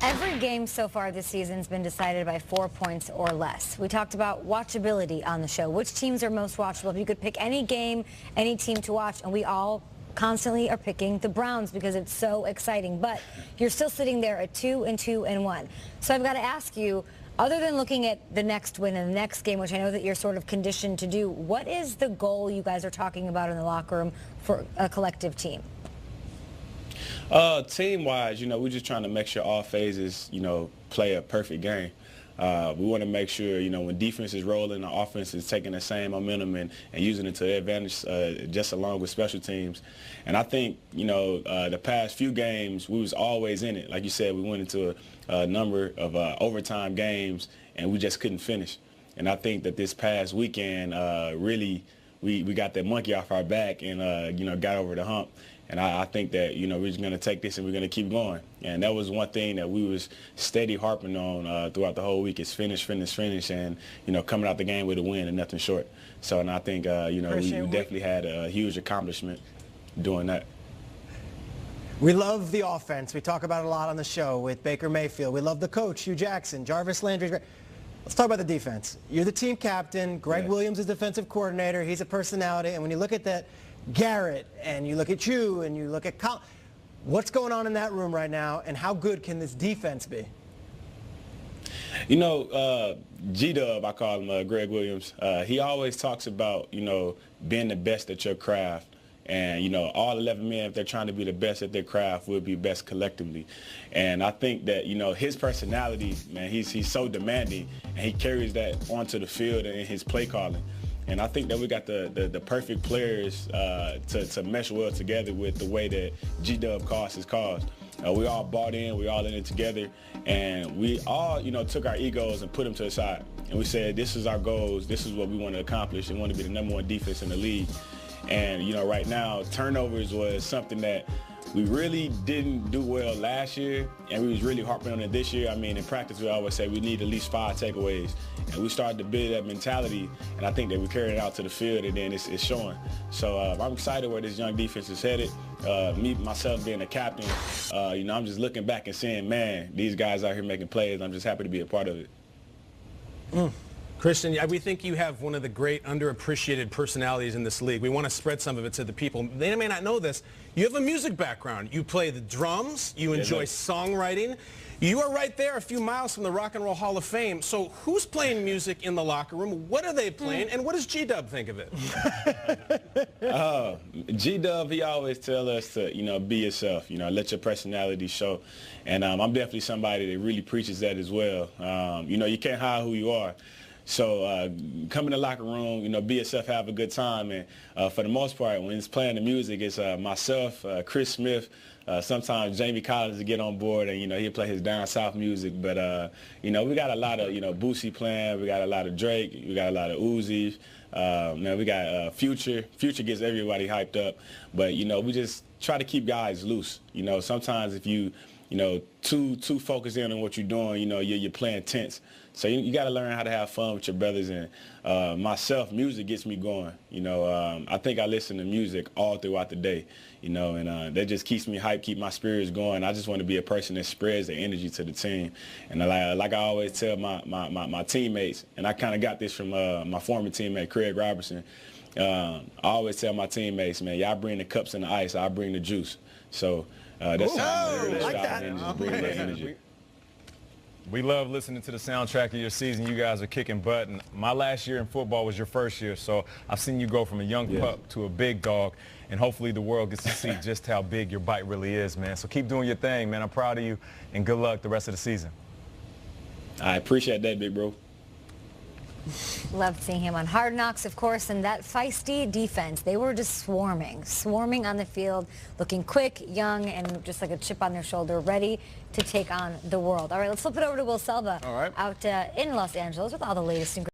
Every game so far this season has been decided by 4 points or less. We talked about watchability on the show. Which teams are most watchable? If you could pick any game, any team to watch, and we all constantly are picking the Browns because it's so exciting. But you're still sitting there at 2-2-1. So I've got to ask you, other than looking at the next win and the next game, which I know that you're sort of conditioned to do, what is the goal you guys are talking about in the locker room for a collective team? Team-wise, we're just trying to make sure all phases, play a perfect game. We want to make sure, when defense is rolling, the offense is taking the same momentum and using it to their advantage just along with special teams. And I think, the past few games, we was always in it. Like you said, we went into a number of overtime games, and we just couldn't finish. And I think that this past weekend, really, we got that monkey off our back and, got over the hump. And I think that, we're just going to take this and we're going to keep going. And that was one thing that we was steady harping on throughout the whole week is finish, finish, finish, and, coming out the game with a win and nothing short. So, and I think, we definitely had a huge accomplishment doing that. We love the offense. We talk about it a lot on the show with Baker Mayfield. We love the coach, Hugh Jackson, Jarvis Landry. Let's talk about the defense. You're the team captain. Greg Williams is defensive coordinator. He's a personality. And when you look at that, Garrett, and you look at you, and you look at Colin, what's going on in that room right now, and how good can this defense be? G-Dub, I call him Greg Williams. He always talks about, being the best at your craft. And, all 11 men, if they're trying to be the best at their craft, will be best collectively. And I think that, his personality, man, he's so demanding, and he carries that onto the field in his play calling. And I think that we got the perfect players to mesh well together with the way that G-Dub calls his calls. We all bought in, we all in it together, and we all, took our egos and put them to the side. And we said, this is our goals, this is what we want to accomplish, and want to be the #1 defense in the league. And, right now, turnovers was something that we really didn't do well last year, and we was really harping on it this year. I mean, in practice, we always say we need at least 5 takeaways. And we started to build that mentality, and I think that we carried it out to the field, and then it's showing. So I'm excited where this young defense is headed. Me, myself, being a captain, I'm just looking back and saying, man, these guys out here making plays. I'm just happy to be a part of it. Christian, we think you have one of the great underappreciated personalities in this league. We want to spread some of it to the people. They may not know this. You have a music background. You play the drums. You enjoy songwriting. You are right there a few miles from the Rock and Roll Hall of Fame. So who's playing music in the locker room? What are they playing? And what does G-Dub think of it? G-Dub, he always tell us to, be yourself. Let your personality show. And I'm definitely somebody that really preaches that as well. You can't hide who you are. So come in the locker room, be yourself, have a good time. And for the most part, when it's playing the music, it's myself, Chris Smith, sometimes Jamie Collins to get on board, and, he'll play his down south music. But, we got a lot of, Boosie playing. We got a lot of Drake. We got a lot of Uzi. Man, we got Future. Future gets everybody hyped up. But, we just try to keep guys loose. Sometimes if you, too focused in on what you're doing, you're playing tense. So you got to learn how to have fun with your brothers. And myself, music gets me going. I think I listen to music all throughout the day, and that just keeps me hyped, keep my spirits going. I just want to be a person that spreads the energy to the team. And like I always tell my teammates, and I kind of got this from my former teammate, Craig Robertson, I always tell my teammates, man, y'all bring the cups and the ice, I bring the juice. So that's how I like that. And just bring that energy. We love listening to the soundtrack of your season. You guys are kicking butt. And my last year in football was your first year, so I've seen you go from a young pup to a big dog, and hopefully the world gets to see just how big your bite really is, man. So keep doing your thing, man. I'm proud of you, and good luck the rest of the season. I appreciate that, big bro. Loved seeing him on Hard Knocks, of course, and that feisty defense. They were just swarming on the field, looking quick, young, and just like a chip on their shoulder, ready to take on the world. All right, let's flip it over to Will Selva out in Los Angeles with all the latest and